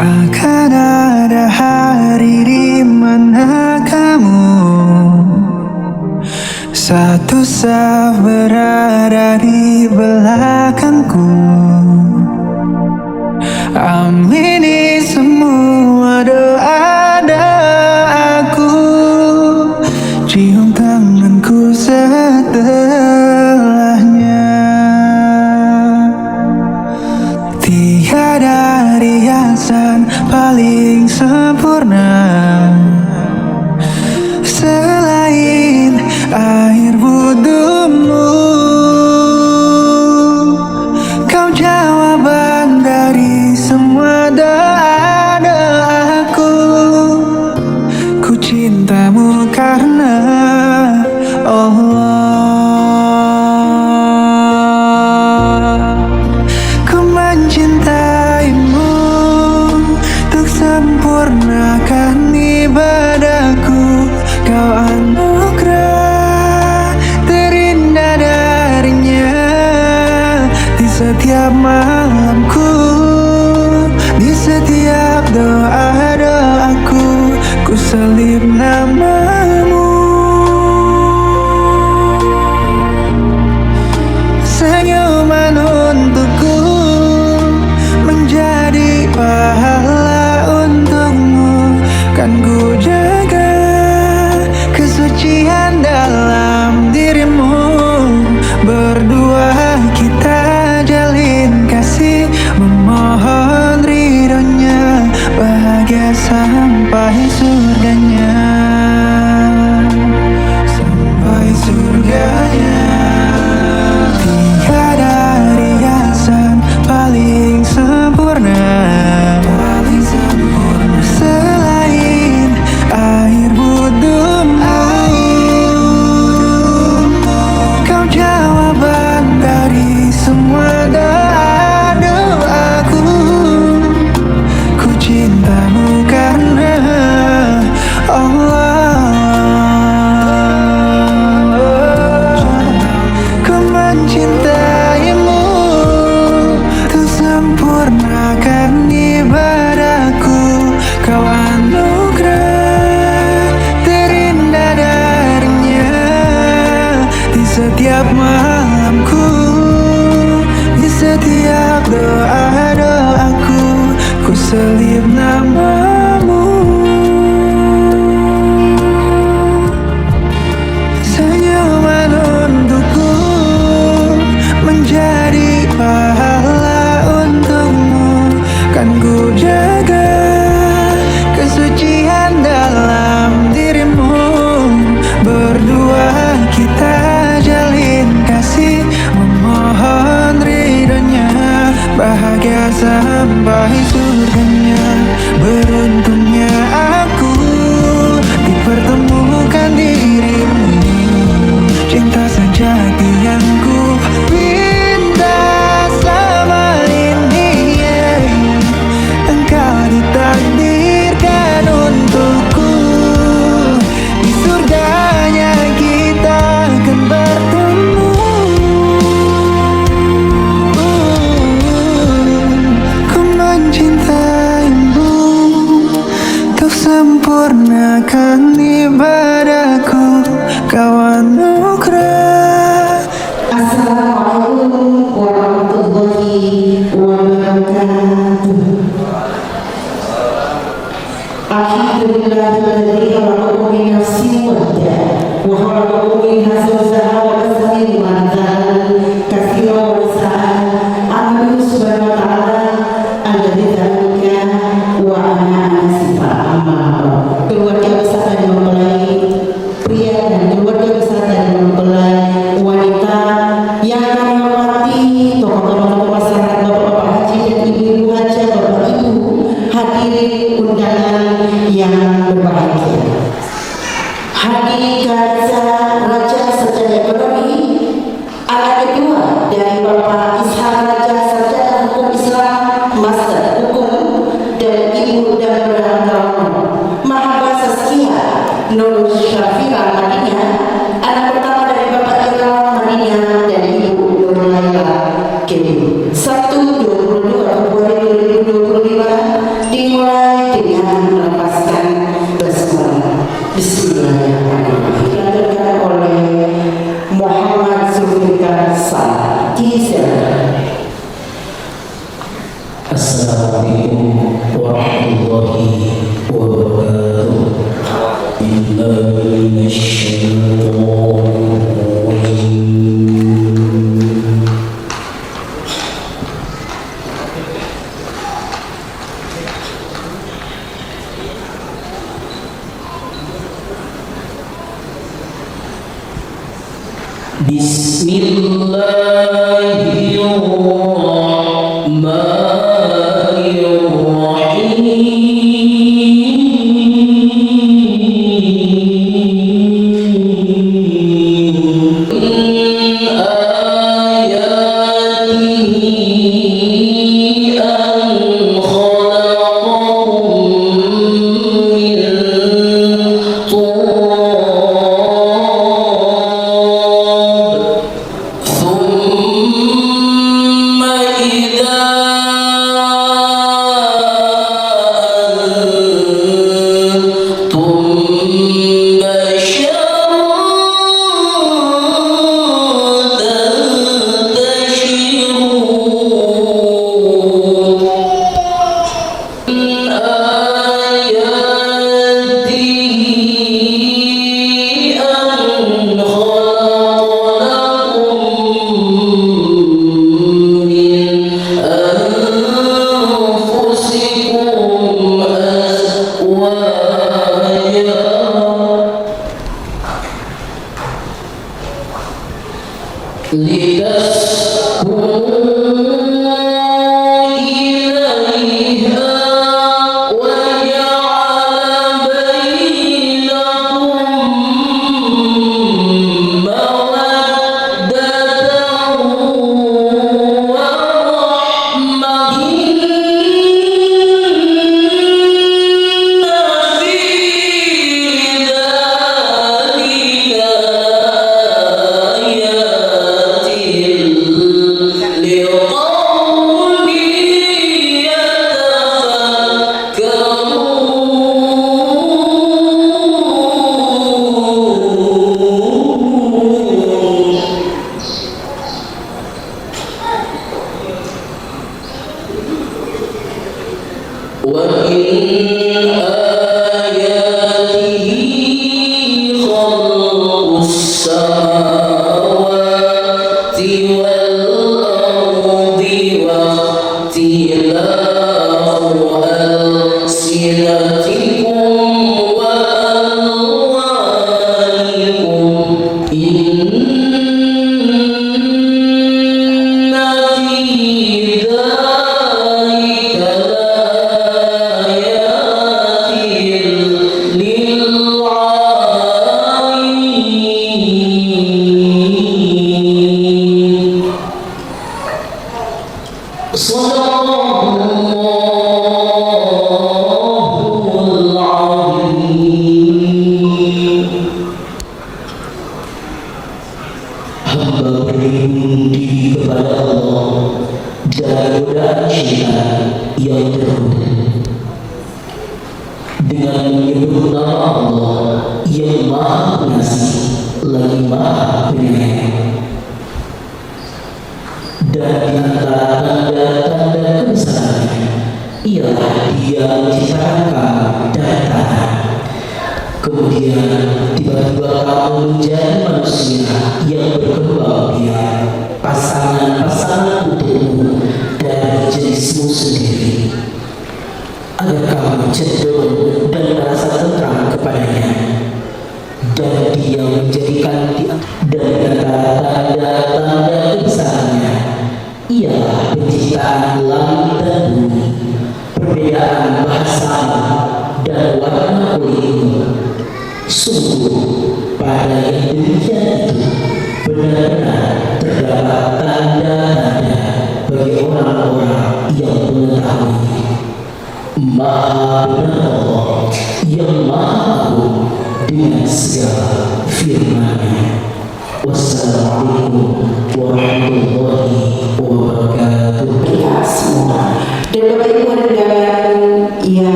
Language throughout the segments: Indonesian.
Akan ada hari di mana kamu satu saat berada di belakangku. Amini semua doa aku, cium tanganku setelahnya. Tiada riasan paling sempurna selain air wudhumu. Kau jawaban dari semua doa-doaku. Ku cintamu karena Allah. Ku mencintaimu untuk sempurnakan ibadahku. Kau anugerah terindah darinya di setiap malamku, di setiap doa-doaku. Ku selip namamu. Senyuman untukku menjadi pahala untukmu. Kan ku jaga kesucian dalam dirimu. Berdua kita jalin kasih, memohon ridhonya, bahagia sampai surganya. Sampai surganya. Tiada riasan paling sempurna selain air wudhumu. Kau jawaban dari semua doa-doaku. Ku cintamu karena Allah. Ku mencintaimu untuk sempurnakan ibadahku. Kau anugerah terindah darinya di setiap malamku, di setiap doa-doaku. Ku selip namamu. Senyuman untukku menjadi pahala untukmu. Kan ku jaga kesucian dalam dirimu. Berdua kita jalin kasih, memohon ridhonya, bahagia sampai surganya. Beruntungnya aku dipertemukan dirimu, cinta sejati yang ku pinta selama ini. Engkau ditakdirkan untukku, di surganya kita akan bertemu. Ku mencintaimu untuk sempurnakan ibadahku. Kau anugerah. Assalamualaikum warahmatullahi wabarakatuh. Alhamdulillahilladzi khalaqakum min nafsin wahidah wa khalaqa minha zawjaha wa bassa minhuma rijalan katsiran wa nisaan. Ahmadu subhanahu wa ta'ala alladzi dzalika wa ana asifah amma. Keluarga besar dan mempelai pria dan keluarga besar dan mempelai wanita yang kami hormati, tokoh-tokoh masyarakat, bapak-bapak haji dan ibu-ibu haji, bapak ibu hadirin undangan yang berbahagia. Hadi Gaza Raja Sarjana Ekonomi, anak kedua dari Bapak Ishak Raja Sarjana Hukum Islam, Master Hukum, dan Ibu dan Berhadapan Mahaba Saskia Nur Syafira Madinah, anak pertama dari Bapak Irawan Madinah dan Ibu Nur Laila Kedim. 1/22 Februari 2025 di Assalamualaikum warahmatullahi wabarakatuh. Billahi minasyaitonir rajim.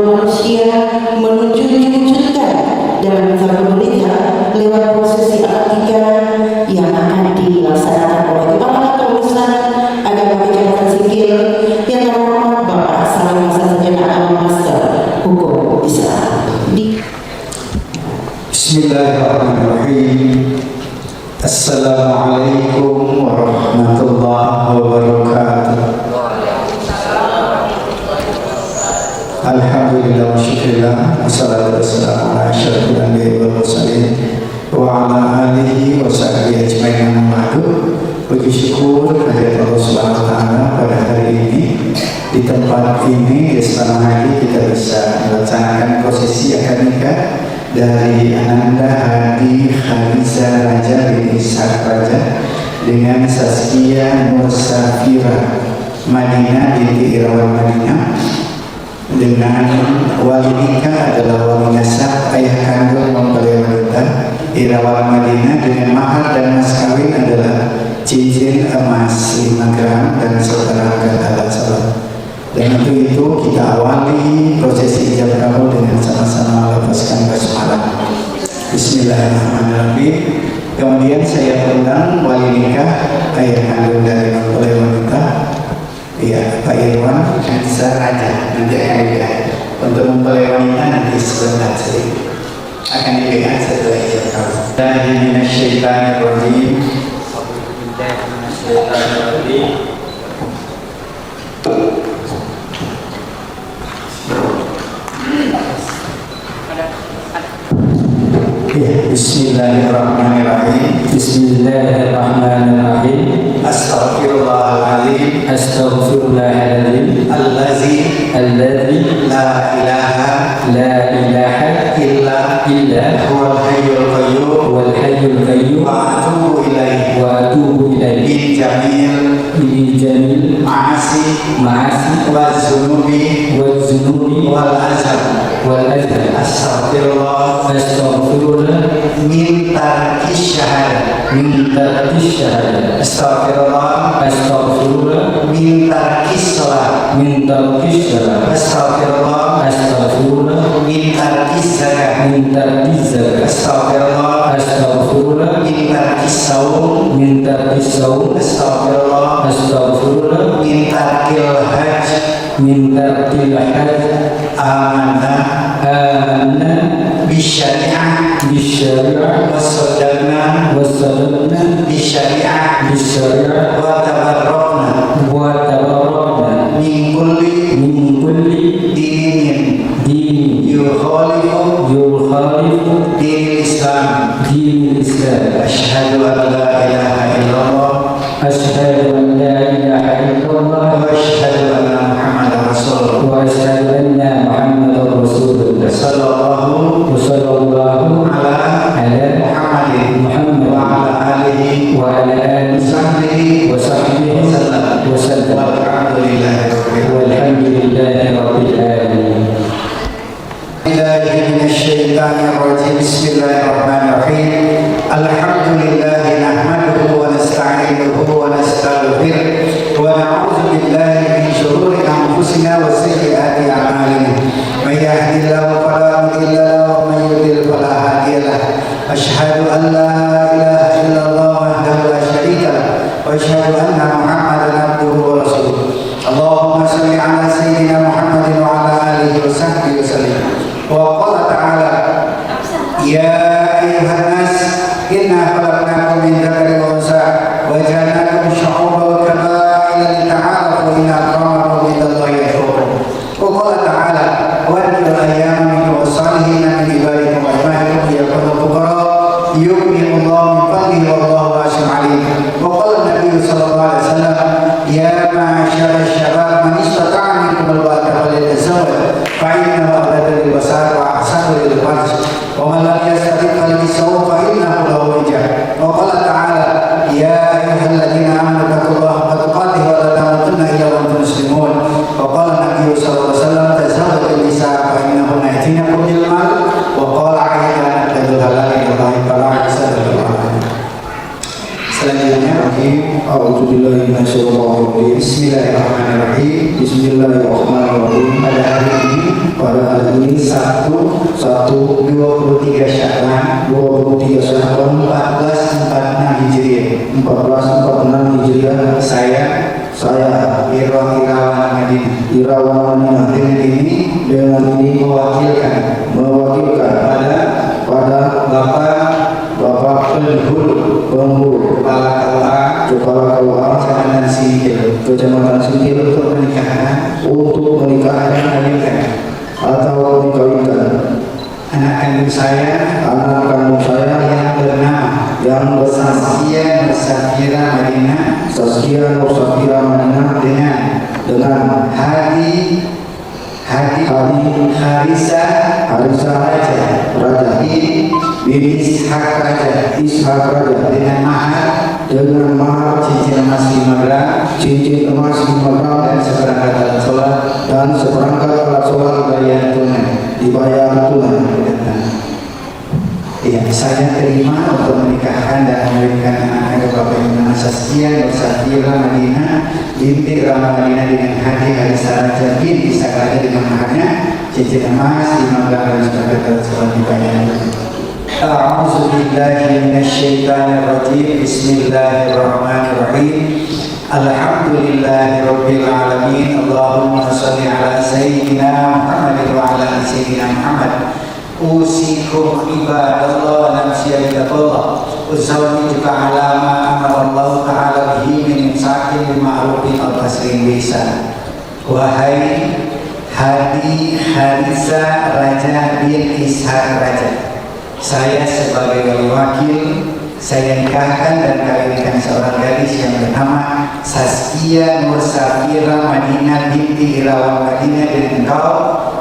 Manusia menuju diwujudkan dalam satu menikah lewat Assalamualaikum warahmatullahi wabarakatuh. Alhamdulillah wa syukurillah, wassalatu wassalamu ala asyrafil anbiya'i wal mursalin wa ala alihi wa sahbihi ajma'in amma ba'du. Puji syukur kehadirat Allah Subhanahu wa taala pada hari ini di tempat ini di Istana Haji kita bisa melaksanakan prosesi akad nikah dari Ananda Hadi Khaliza Raja bin Ishaq Raja dengan Saskia Mursafira Madinah binti Irawan Madinah, dengan wali nikah adalah wali nasab ayah kandung mempelai wanita Irawan Madinah, dengan mahar dan mas kawin adalah cincin emas 5 gram dan seperangkat alat salat. Dan untuk itu kita awali prosesi ijab kabul dengan sama-sama melepaskan basmalah. Bismillahirrahmanirrahim. Kemudian saya undang wali nikah ayah kandung dari mempelai wanita, ya, Pak Irwan bisa Raja, nanti akan dilihat. Untuk mempelai wanita nanti sebentar saja akan dilihat setelah ijab kabul. Dari minasyaitonirrajim. Bismillahirrahmanirrahim. Bismillahirrahmanirrahim. Astaghfirullahaladzim. Astaghfirullahaladzim. Allazi la ilaha illa huwal hayyul qayyum wa atubu ilaihi min jamil ma'asi wa zunubi wal azab. Astaghfirullah min tarkis syahadah. Astaghfirullah min tarkis salat. Astaghfirullah min tarkis zakat. Astaghfirullah min tarkis saum. Astaghfirullah min tarkil hajj. Amanna bisyari'ah wasadaqna bisyari'ah wa tabarra'na min kulli dinin yukhalifu dinil Islam. Asyhadu an la ilaha illallah wa asyhadu anna Muhammadan Rasulullah. Sallallahu ala Muhammadin wa ala alihi wa sahbihi wasallam. Walhamdulillahi rabbil alamin. Bismillahirrahmanirrahim. Alhamdulillahi nahmaduhu wa nasta'inuhu wa nastaghfiruh wa na'udzu billahi min shururi anfusina wa sayyiati a'malina. May yahdihillahu fala mudilla lahu wa may yudlil fala hadiya lahu. Asyhadu an la ilaha illallah wahdahu la syarika lahu wa asyhadu anna Muhammadan abduhu wa rasuluh. Allahumma shalli ala sayyidina Muhammadin wa ala alihi wa sahbihi wasallam. Wa qala ta'ala ya ayyuhan nas inna khalaqnakum min dzakarin wa unsa wa ja'alnakum syu'uban wa qabaila lita'arafu inna akramakum indallahi atqakum. Wa qala ta'ala wa adkhilul ayyama minkum was-salihin min ibadikum wa imaikum yakunu fuqara yughnihimullahu min fadlihi wallahu wasi'un 'alim. Wa qala an-nabiy sallallahu alaihi wasallam ya ma'syara asy-syabab man istata'a minkum al-ba'ata falyatazawwaj fa innahu aqdadu lil-basar wa ahsanu lil-farj wa man lam yastati' falyasawm fa innahu lahu wijah. Wa qala ta'ala ya ayyuhalladzina amanu taqullaha haqqa tuqatih wa la tamutunna illa wa antum muslimun. Wa qala an-nabiy sallallahu alaihi wasallam tazawwajun nisaa fa innahunna ya'tinakum bil mal wa qala aidan aqdadu halal lillahi fala hasadallahu. Selanjutnya A'udzubillahi minasyaitonir Bismillahirrahmanirrahim. Bismillahirrahmanirrahim. Pada hari ini Sabtu 23 Sya'ban 1446 Hijriah. Saya Irawan Madinah dengan ini mewakilkan pada Bapak Bapak penghulu kepala KUA Kecamatan Singkil untuk menikahkan atau mengkawinkan anak kandung saya yang bernama Saskia Nursafira Madinah dengan Hadi Harisa Raja bin Ishak Raja dengan mahar cincin emas 5 gram dan seperangkat alat sholat dibayar tunai. Ya, saya terima untuk menikahkan dan mengawinkan anak Bapak yang bernama Saskia Nursafira Madinah binti Ramadina dengan Hadi Harisa Raja bin Ishak Raja dengan maharnya cincin emas 5 gram dan seperangkat alat sholat dibayar. A'udzu billahi minasyaitonir rajim. Bismillahirrahmanirrahim. Alhamdulillahirabbil alamin. Allahumma shalli ala sayyidina Muhammad wa ala ali sayyidina Muhammad. Usikum ibadallah nafsiya biqullah. Uzawwijuka ala ma amara Allah ta'ala bihi min imsakin bima'rufin aw tasrin bisan. Wahai Hadi Harisa Raja bin Ishak Raja, saya sebagai wali wakil, saya nikahkan dan kawinkan seorang gadis yang bernama Saskia Nursafira Madinah binti Irawan Madinah dengan engkau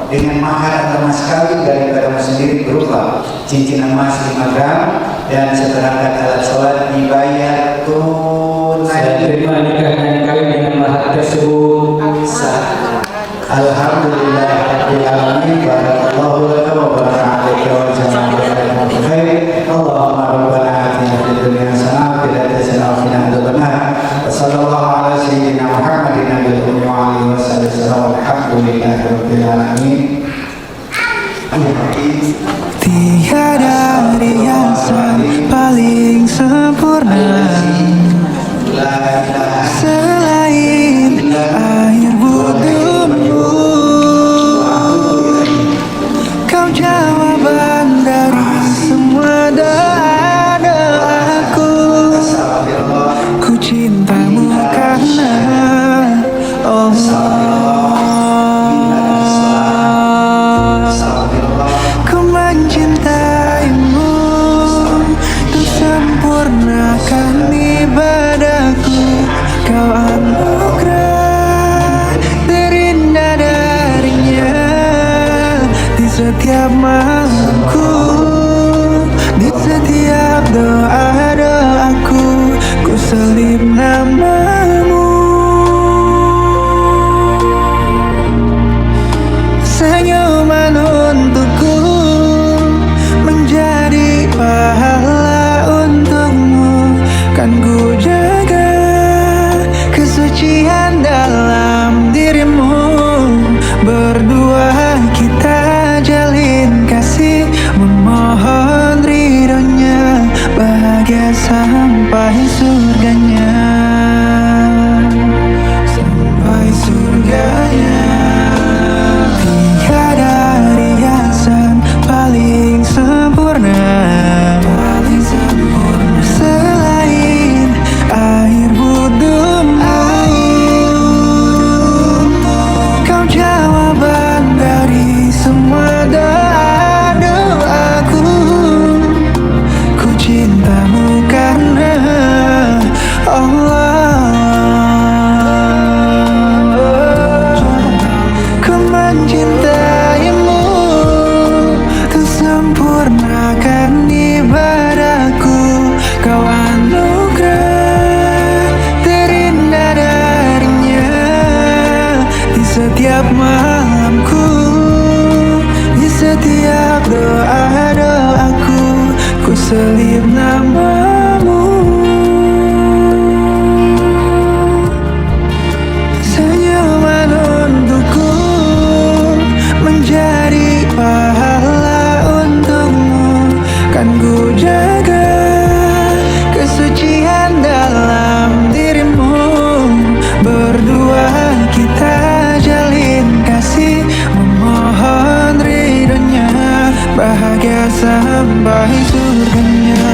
dengan mahar atau mas kawin daripadamu sendiri berupa cincin emas 5 gram dan seperangkat alat sholat dibayar tunai. Saya terima nikah dan kawin dengan mahar tersebut. Alhamdulillah rabbil alamin. Barakallahu laka wa baraka alaika wa jama'a khair. Allahumma rabbana atina fid dunya hasanah wa fil akhirati hasanah wa qina adzabannar. Wa sallallahu ala sayyidina Muhammadin nabiyil ummi wa alihi wasallam. Alhamdulillahi rabbil alamin. Tiada riasan paling sempurna selain air wudhumu. Kau jawaban dari semua doa-doaku. Ku cintamu karena Allah. Ku mencintaimu untuk sempurnakan ibadahku. Kau anugerah terindah darinya di setiap malamku, di setiap doa-doaku. Ku selip namamu. Senyuman untukku menjadi pahala untukmu. Kan ku jaga kesucian dalam dirimu. Berdua kita jalin kasih, memohon ridhonya, bahagia sampai surganya. Sampai surganya. Tiada riasan paling sempurna selain air wudhumu. Kau jawaban dari semua doa-doaku. Ku cintamu karena Allah. Ku mencintaimu untuk sempurnakan ibadahku. Kau anugerah terindah darinya di setiap malamku, di setiap doa-doaku. Ku selip namamu. Senyuman untukku menjadi pahala untukmu. Kan ku jaga kesucian dalam dirimu. Berdua kita jalin kasih, memohon ridhonya, bahagia sampai surganya.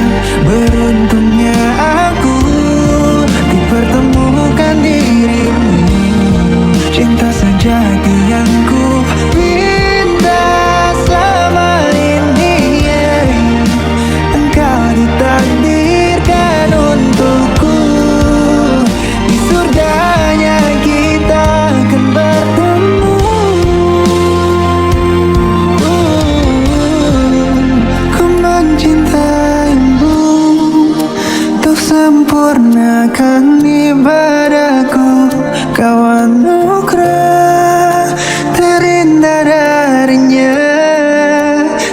sempurnakan ibadahku, kau anugerah terindah darinya.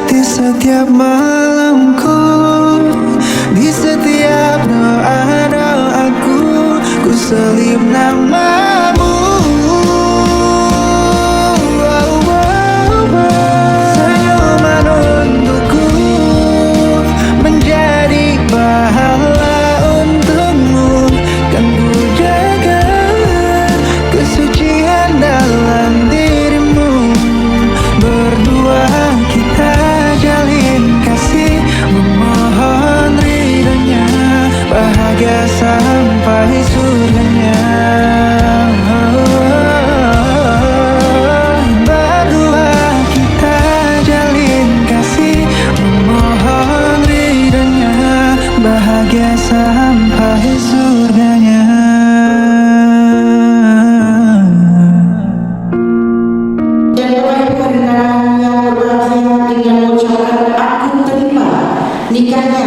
Di setiap malamku, di setiap doa-doaku, ku selip namamu. Senyuman untukku menjadi pahala untukmu, kan ku jaga kesucian dalam dirimu. Berdua kita jalin kasih, memohon ridhonya, bahagia sampai surganya. Berdua kita jalin kasih, memohon ridhonya, bahagia sampai surganya. Dan Bapak Ibu hadirin yang berbahagia, dengan ucapan aku terima nikahnya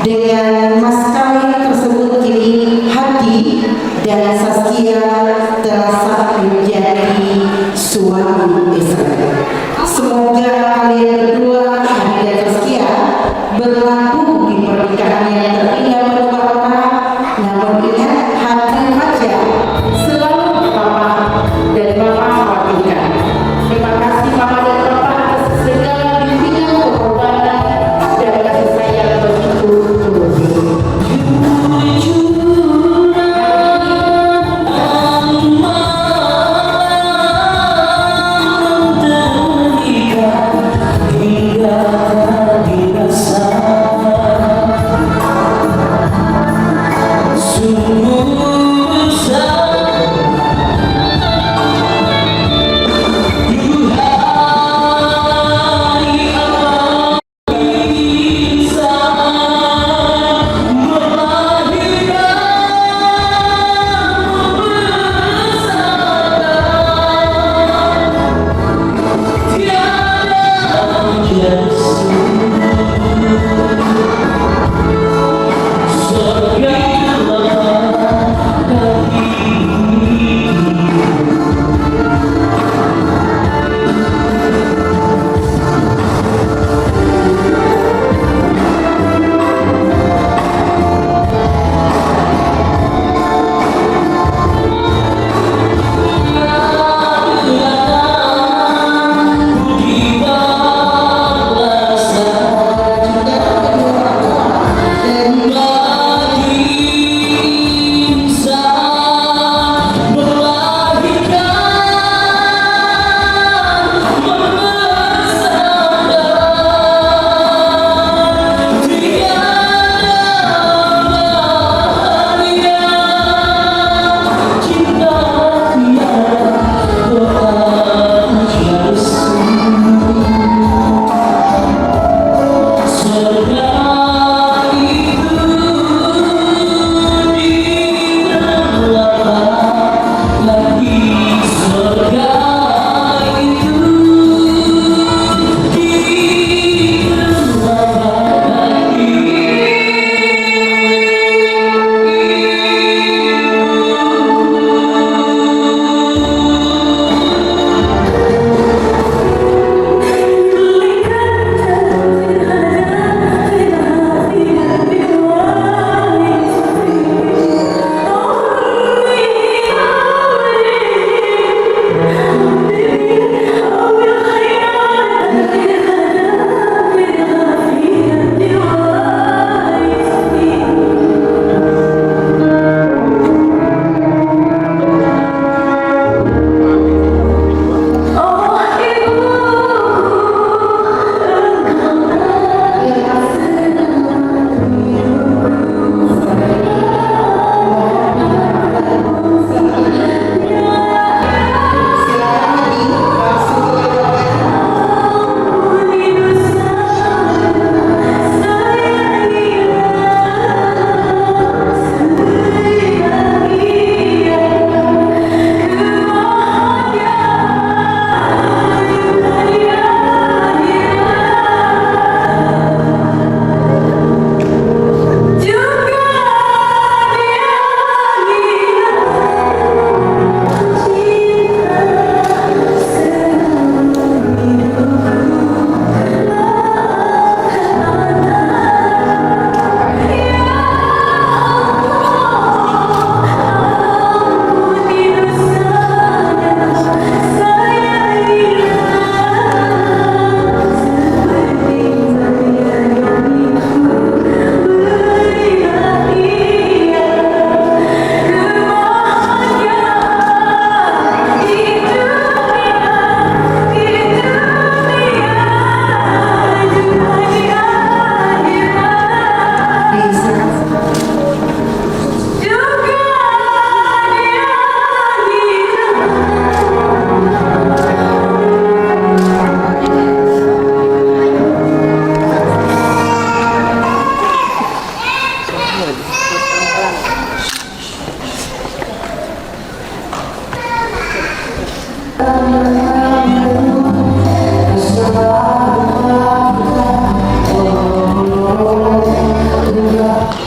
dengan mas kawin tersebut, kini Hadi dan Saskia telah sah menjadi suami istri. Semoga kalian berdua, Hadi dan Saskia, berlaku di pernikahan yang terindah berbarokah. Namun ingat,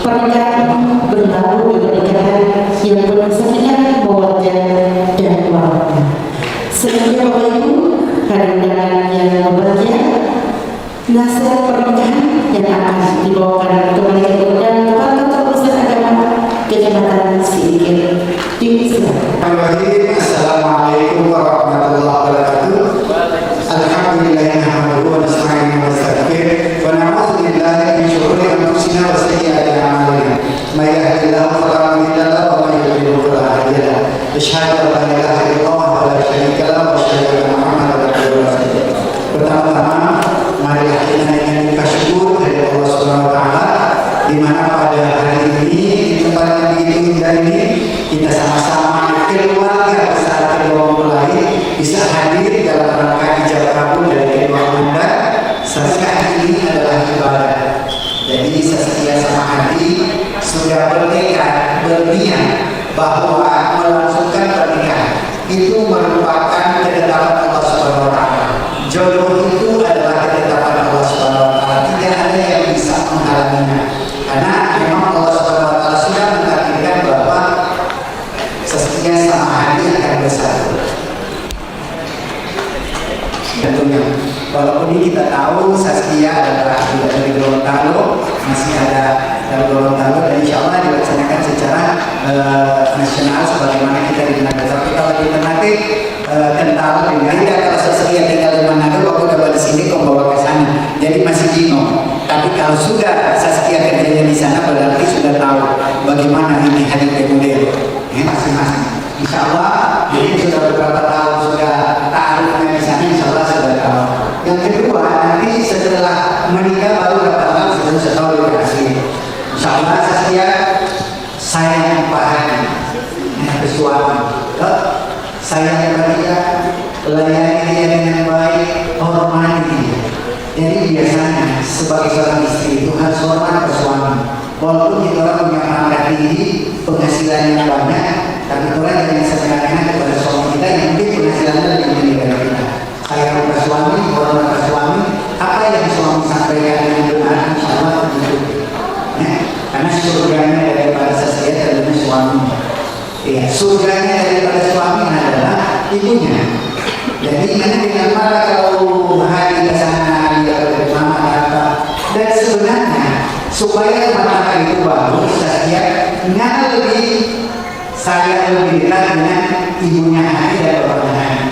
Pernikahan berlalu di pernikahan yang penuh sakinah, mawaddah dan warahmah. Selanjutnya Bapak Ibu, hadirin undangan yang berbahagia, nasihat pernikahan yang akan dibawakan kembali kepada Kepala Kantor Pusat Agama Kecamatan Sidikir. Bismillahirrahmanirrahim. Assalamualaikum warahmatullahi wabarakatuh. Alhamdulillahirabbil alamin wa nastaghfiruh wa na'udzu billahi min shururi anfusina wa sayyiati a'malina. May yahdihillahu fala mudilla lahu wa may yudlil fala hadiya lahu. Asyhadu an la ilaha illallah wa la syarika lahu wa asyhadu anna Muhammadan abduhu wa rasuluh. Pertama-tama, marilah kita nyanyikan syukur dari Allah Subhanahu wa taala di mana pada hari ini di tempat yang begitu indah ini kita sama-sama keluarga besar kedua mempelai bisa hadir dalam rangka ijab kabul dari kedua anda. Saskia ini adalah ibadah. Jadi Saskia sama Hadi sudah bertekad berniat bahwa melangsungkan pernikahan itu merupakan ketetapan Allah Subhanahu wa taala. Jodoh itu adalah ketetapan Allah Subhanahu wa taala. Tidak ada yang bisa menghalanginya. Karena memang Allah Subhanahu wa taala sudah mentakdirkan bahwa Saskia sama Hadi akan bersatu. Tentunya, walaupun ini kita tahu Saskia adalah dari Gorontalo, masih ada dari Gorontalo dan insya Allah dilaksanakan secara nasional sebagaimana kita di Manado. Tapi kalau di Ternate kental dengan kalau Saskia tinggal di Manado, waktu dapat di sini kau bawa ke sana, jadi masih bingung. Tapi kalau sudah Saskia kerjanya di sana berarti sudah tahu bagaimana ini hari kemudian masing-masing. Insya Allah, jadi sudah beberapa tahun sudah ta'arufnya di sana, insya Allah sudah tahu. Yang kedua, nanti setelah menikah baru dapat sudah setahun dikasih. Insya Allah Saskia sayang Pak Hadi, suami. Sayang kepada dia, layani dia dengan baik, hormati dia. Jadi biasanya sebagai seorang istri itu harus hormat ke suami. Walaupun kita orang punya pangkat tinggi, penghasilan yang banyak, tapi orang yang sebenarnya kepada suami kita yang mungkin penghasilannya lebih tinggi dari kita. Sayang ke suami, hormat ke suami, apa yang suami sampaikan dengan benar, insya Allah begitu. Ya, karena surganya daripada Saskia adalah suami. Ya, surganya daripada suami adalah ibunya. Jadi mana dengan marah kalau hari ke sana dia mama apa. Dan sebenarnya supaya rumah tangga itu bagus, Saskia nggak lebih saya lebih dekat dengan ibunya Hadi dan bapaknya Hadi.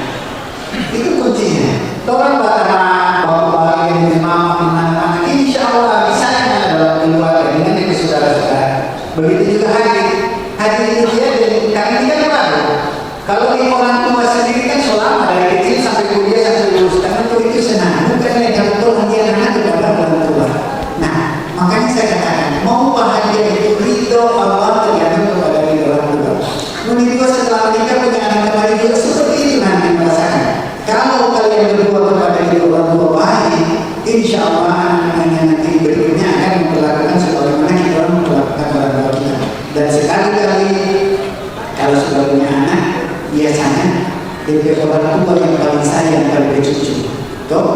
Itu kuncinya. Orang pertama bapak yang mama anak-anak, insya Allah bisa dalam keluarga dengan itu saudara-saudara. Begitu juga Hadi. Hadi itu dia dan kami tidak baru. Kalau di orang tua sendiri kan selama dari kecil sampai kuliah sampai lulus, karena itu senang. Bukan yang betul nanti anak kepada orang tua. Nah, makanya saya katakan mau bahagia itu ridho Allah tergantung kepada ridho orang tua. Menikah setelah menikah punya anak kembali juga seperti itu nanti merasakan. Kalau kalian berdua kepada ridho orang tua baik, insya Allah anak-anaknya nanti berikutnya akan memperlakukan sebagaimana kita orang memperlakukan orang tua kita. Dan sekali-kali kalau sudah punya anak, biasanya dari orang tua yang paling sayang pada cucu. Tuh,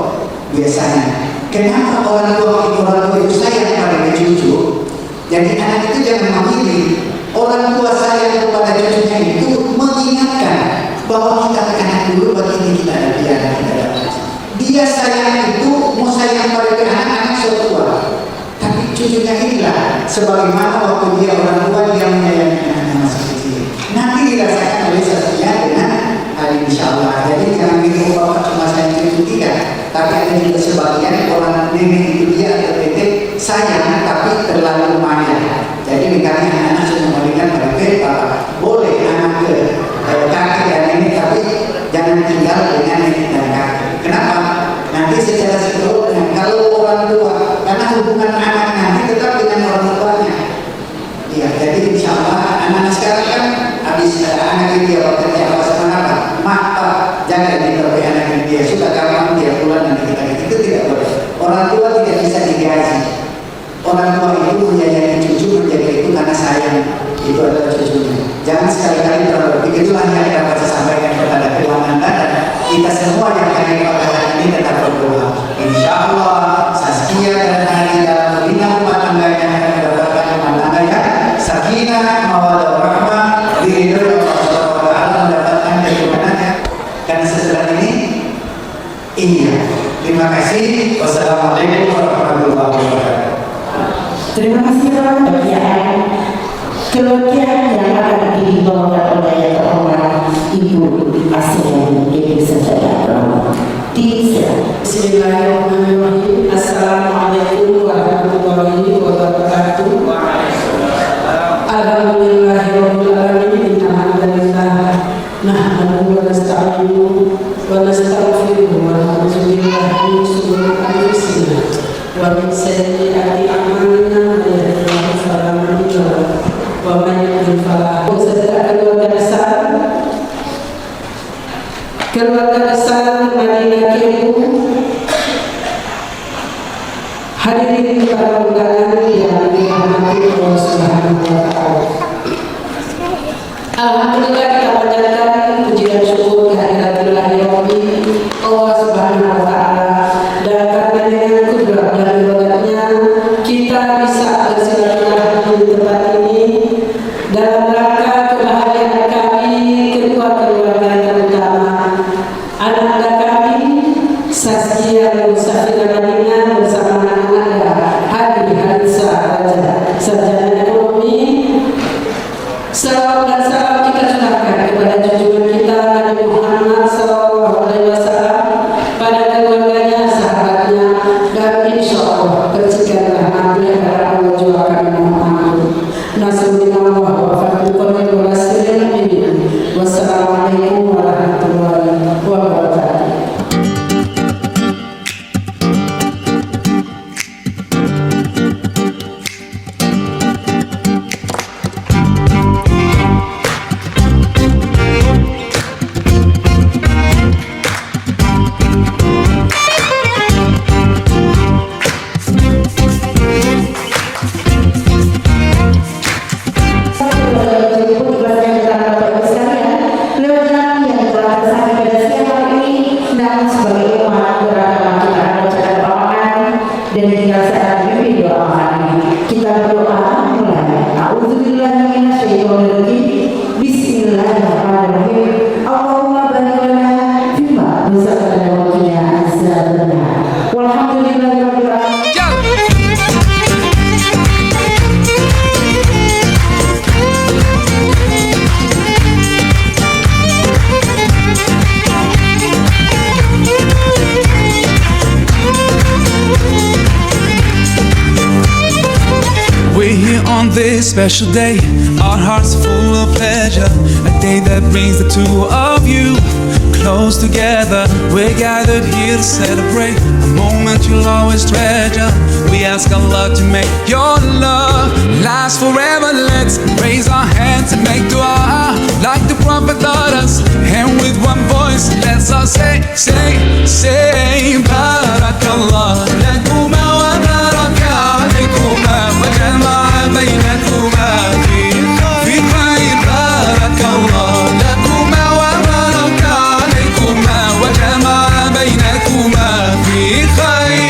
biasanya. Kenapa orang tua itu sayang pada cucu? Jadi anak itu jangan memilih. Orang tua sayang kepada cucunya itu mengingatkan bahwa kita anak dulu begini kita ada dia kita dapat. Dia sayang itu mau sayang pada anak-anak tua, tapi cucunya inilah sebagaimana waktu dia orang tua dia menyayangi anaknya masih kecil. Nanti dirasakan oleh Saskia dengan hari insya Allah. Jadi jangan bingung bahwa cuma sayang cucu tidak, tapi ada juga sebagian orang nenek itu dia terdetek sayang tapi terlalu manja. Jadi misalnya anak-anak sudah memberikan pada boleh anak ke kakek dan nenek, tapi jangan tinggal dengan nenek dan kakek. Kenapa? Nanti secara psikologis kalau orang tua, karena hubungan anak nanti tetap dengan orang tuanya. Iya, jadi insya Allah anak-anak sekarang kan habis anak dia bekerja apa sama apa, mak pak jangan digawe anak dia suka kapan dia pulang nanti kita itu tidak boleh. Orang tua tidak bisa digaji. Orang tua itu menyayangi cucu menjaga itu karena sayang itu adalah cucunya. Jangan sekali-kali terlalu itulah yang dapat saya sampaikan kepada keuangan dan kita semua yang hadir pada hari ini tetap berdoa. Insya Allah Saskia dan Hadi dalam bina rumah tangganya akan mendapatkan kemenangan Alhamdulillahirabbil alamin. Alhamdulillah. Nahmaduhu wa nasta'inuhu wa nastaghfiruhu wa na'udzu billahi min shururi anfusina wa min sayyiati a'malina. May yahdihillahu fala mudilla lahu wa may yudlil fala hadiya lahu. Keluarga besar Madinah Kebu, hadirin para undangan yang dirahmati Allah Subhanahu wa taala. Alhamdulillah kita panjatkan puji dan syukur kehadirat ilahi Allah Subhanahu wa taala, dan karena dengan kudrat dan berkatnya kita bisa bersilaturahmi di tempat ini dalam rangka kebahagiaan kami kedua keluarga terutama anak-anak kami Saskia dan Musafir Madinah bersama anak-anak Hadi Hadisa Raja sarjana ekonomi. Salam dan salam kita curahkan kepada junjungan kita Nabi Muhammad SAW, pada keluarganya, sahabatnya, dan insya Allah percikan rahmatnya kepada Allah juga akan memohon. Nasrullah wa fatul qadr wa sirrul amin. Wassalamualaikum warahmatullahi wabarakatuh. Dan tinggal saat ini doakan kita berdoa mulai. A'udzubillahi minasyaitonirrajim. Bismillahirrahmanirrahim. Allahumma barik lana fima razaqtana wa qina azabannar. Walhamdulillahirabbil alamin. We're here on this special day, our hearts full of pleasure, a day that brings the two of you close together. We're gathered here to celebrate a moment you'll always treasure. We ask Allah to make your love last forever. Let's raise our hands and make dua like the Prophet taught us, and with one voice let's all say Barakallah lakuma wa baraka alaykuma wa jama'a bainakuma fi khayr. Barakallah lakuma wa baraka alaykuma wa jama'a bainakuma fi khayr.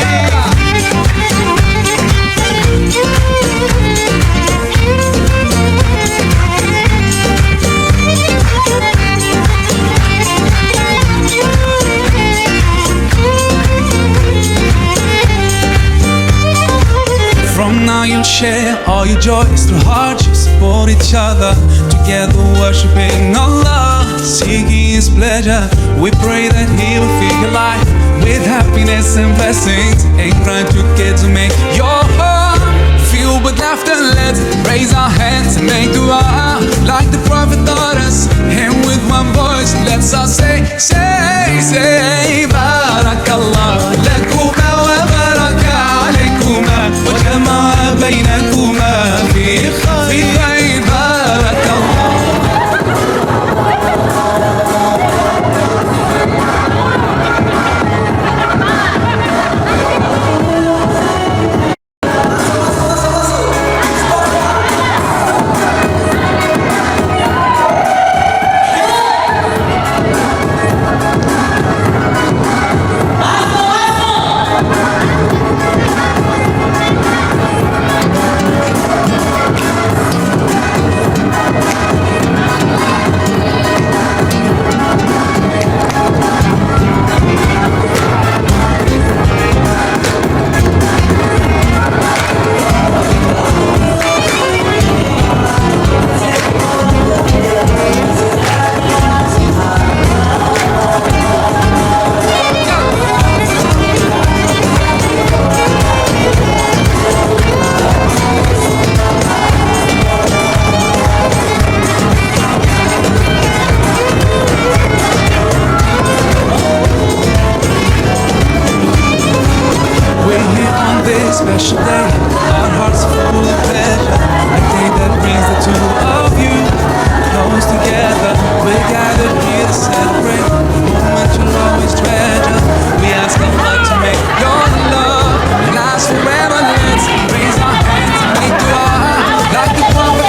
From now you'll share all your joys through hardship, support each other, together worshiping Allah, seeking His pleasure. We pray that He will fill your life with happiness and blessings, and grant you kids to make your heart filled with laughter. Let's raise our hands and make dua like the Prophet taught us, and with one voice let's all say Barakallah lakuma wa baraka alaykuma wa jama'a bainakuma fi khayr. Barakallah.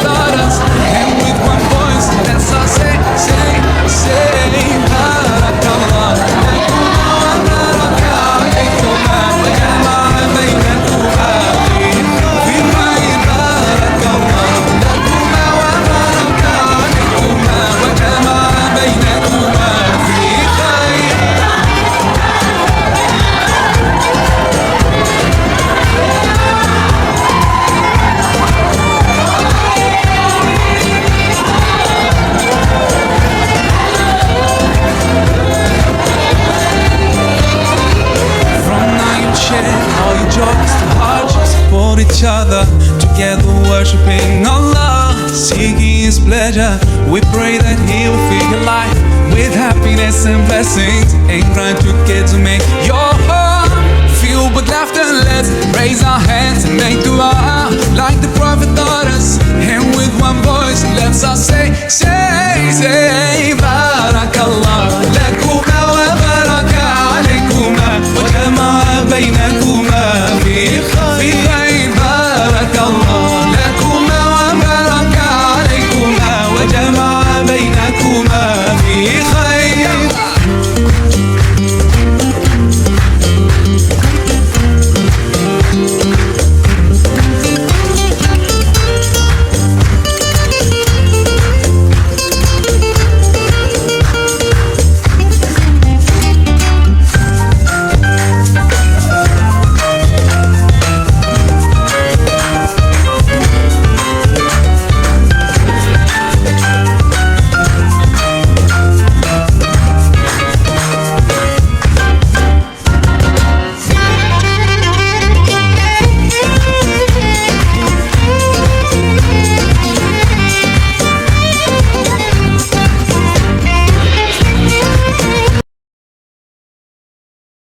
taught us. And with one voice, let's all say, Barakallah. All your joys to heart, support each other, together worshiping Allah, seeking His pleasure. We pray that He will fill your life with happiness and blessings, and grant your kids to make your heart filled with laughter. Let's raise our hands and make dua like the Prophet taught us.